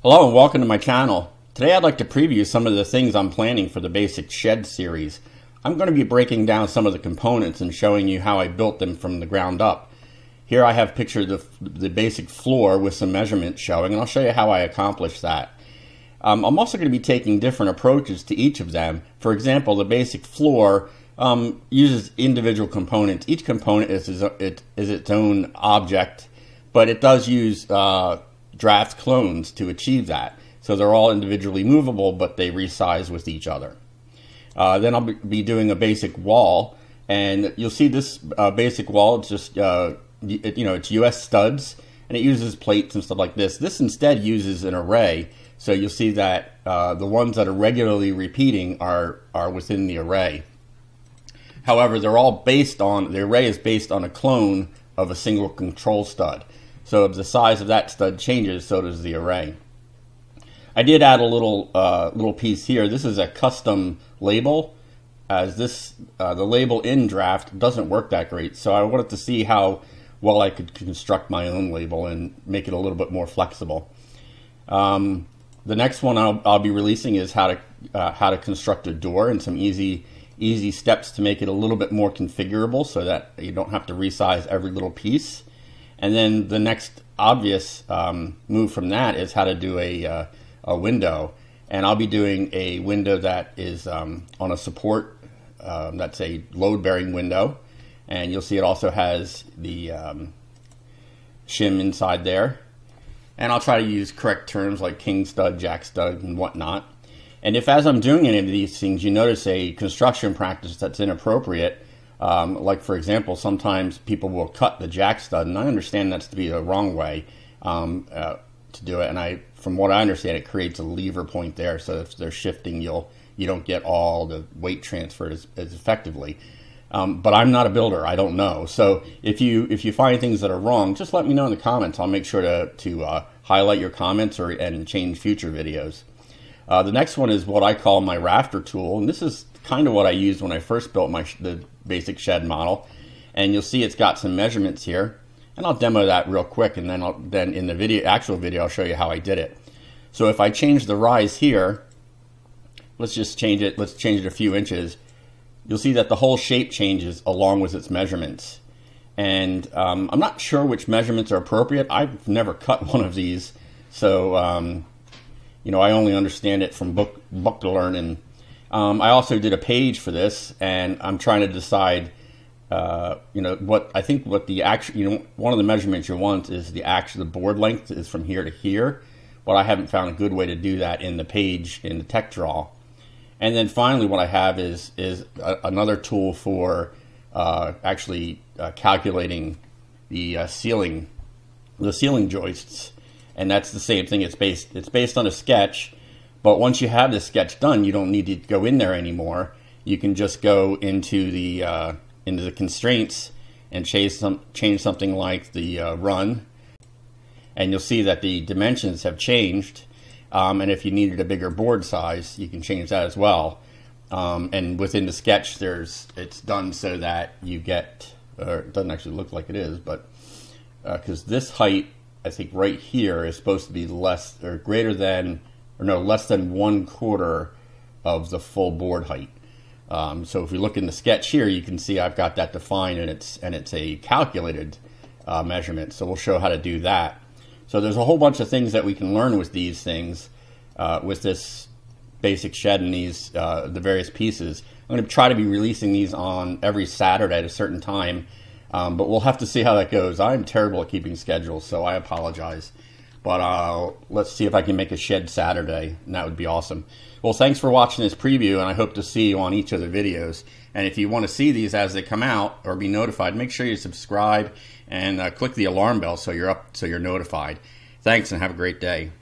Hello and welcome to my channel. Today I'd like to preview some of the things I'm planning for the BasicShed series. I'm going to be breaking down some of the components and showing you how I built them from the ground up. Here I have pictured the basic floor with some measurements showing, and I'll show you how I accomplished that. I'm also going to be taking different approaches to each of them. For example, the basic floor uses individual components. Each component is its own object, but it does use draft clones to achieve that. So they're all individually movable, but they resize with each other. Then I'll be doing a basic wall, and you'll see this basic wall. It's just it's US studs, and it uses plates and stuff like this. This instead uses an array, so you'll see that the ones that are regularly repeating are within the array. However, they're all the array is based on a clone of a single control stud. So if the size of that stud changes, so does the array. I did add a little piece here. This is a custom label, as the label in draft doesn't work that great. So I wanted to see how well I could construct my own label and make it a little bit more flexible. The next one I'll be releasing is how to construct a door, and some easy steps to make it a little bit more configurable so that you don't have to resize every little piece. And then the next obvious move from that is how to do a window. And I'll be doing a window that is on a support, that's a load-bearing window. And you'll see it also has the shim inside there. And I'll try to use correct terms like king stud, jack stud, and whatnot. And if as I'm doing any of these things, you notice a construction practice that's inappropriate, like for example, sometimes people will cut the jack stud, and I understand that's to be the wrong way to do it. And from what I understand, it creates a lever point there, so if they're shifting, you don't get all the weight transferred as effectively. But I'm not a builder; I don't know. So if you find things that are wrong, just let me know in the comments. I'll make sure to highlight your comments and change future videos. The next one is what I call my Rafter Tool, and this is kind of what I used when I first built the BasicShed model. And you'll see it's got some measurements here, and I'll demo that real quick, and then in the actual video I'll show you how I did it. So if I change the rise here, let's change it a few inches. You'll see that the whole shape changes along with its measurements. And I'm not sure which measurements are appropriate. I've never cut one of these, so I only understand it from book learning. I also did a page for this, and I'm trying to decide, one of the measurements you want is the board length is from here to here. But I haven't found a good way to do that in the page in the tech draw. And then finally, what I have is another tool for calculating the ceiling joists. And that's the same thing. It's based on a sketch, but once you have the sketch done, you don't need to go in there anymore. You can just go into the constraints and change something like the run, and you'll see that the dimensions have changed. And if you needed a bigger board size, you can change that as well. And within the sketch, it's done so that you get, or it doesn't actually look like it is, but because this height, I think right here is supposed to be less than 1/4 of the full board height. So if we look in the sketch here, you can see I've got that defined, and it's a calculated measurement. So we'll show how to do that. So there's a whole bunch of things that we can learn with these things, with this BasicShed and the various pieces. I'm going to try to be releasing these on every Saturday at a certain time. But we'll have to see how that goes. I'm terrible at keeping schedules, so I apologize. But let's see if I can make a shed Saturday, and that would be awesome. Well, thanks for watching this preview, and I hope to see you on each of the videos. And if you want to see these as they come out or be notified, make sure you subscribe and click the alarm bell so you're notified. Thanks, and have a great day.